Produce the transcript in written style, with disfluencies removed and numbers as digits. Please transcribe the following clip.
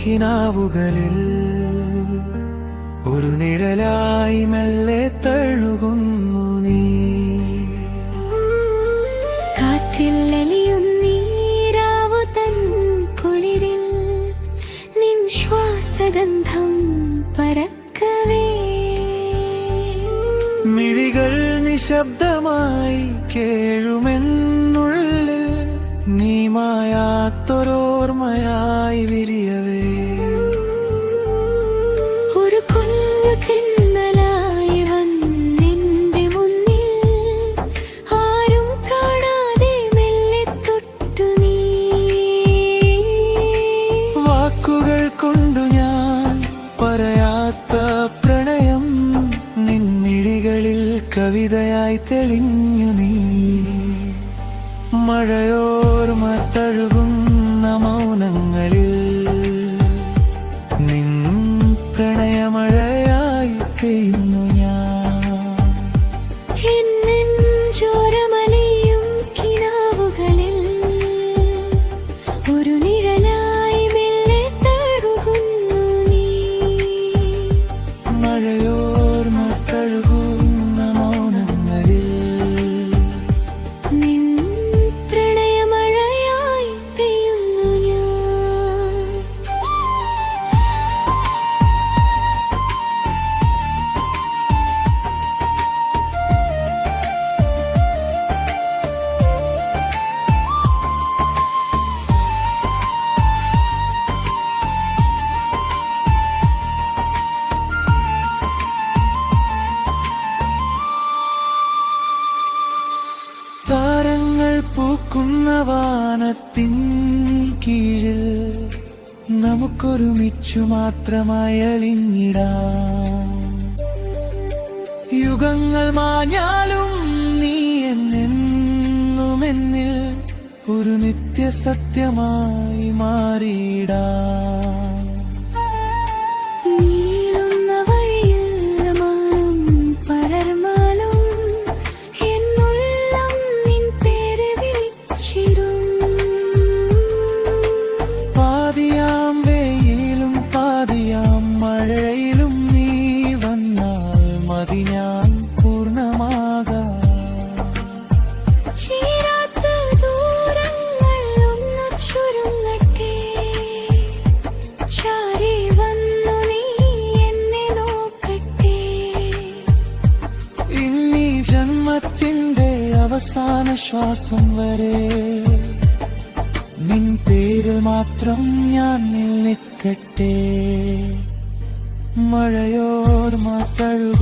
കിനാവുകളിൽ ഒരു നിഴലായി മെല്ലെ തഴുകുന്നു നീ. കാറ്റിൽ അലിയുന്നീരാവു തൻ കുളിരിൽ നിൻ ശ്വാസഗന്ധം പരക്കവേ. മിഴികൾ നിശബ്ദമായി കേഴുമെന്നുള്ളിൽ നീ മായാത്തൊരോർമ്മയായി വിരിയവേ. ഒരു കുഞ്ഞു തിന്നലായി വന്നെന്റെ മുന്നിൽ ആരും കാണാതെ മെല്ലെ തൊട്ടു നീ. വാക്കുകൾ കൊണ്ടു ഞാൻ പറയാത്ത പ്രണയം നിൻ മിഴികളിൽ കവിതയായി തെളിഞ്ഞു നീ. മഴയോർമ തഴുകുന്ന മൗനങ്ങളിൽ നിൻ പ്രണയമഴയായി പെയ്യുന്നു ഞാൻ. ചോരമലയും കിനാവുകളിൽ ഒരു നിഴലായി മെല്ലെ തഴുകുന്നു നീ. മഴയോർമ തഴുകുന്ന മൗനങ്ങളിൽ നിൻ പ്രണയമഴയായി പെയ്യുന്നു ഞാൻ. താരങ്ങൾ പൂക്കുന്ന വാനത്തിൻ കീഴിൽ നമുക്കൊരുമിച്ചു മാത്രമായി അലിഞ്ഞിടാം. യുഗങ്ങൾ മാഞ്ഞാലും നീ എന്നെന്നുമെന്നിൽ ഒരു നിത്യസത്യമായി മാറിയിടാം. നീളുന്ന വഴിയിൽ മാനം പടർന്നാലും എന്നുള്ളം നിൻ പേര് വിളിച്ചിടും. പാതിയാം വെയിലും പാതിയാം മഴയിലും നീ വന്നാൽ മതി ഞാൻ പൂർണ്ണമാകാം. ചേരാത്ത ദൂരങ്ങൾ ഒന്ന് ചുരുങ്ങട്ടെ, ചാരി വന്നു നീ എന്നെ നോക്കട്ടെ. ഇന്നീ ജന്മത്തിന്റെ അവസാന ശ്വാസം വരെ നിൻ പേരിൽ മാത്രം ഞാൻ നിൽക്കട്ടെ. മഴയോർമ തഴുകും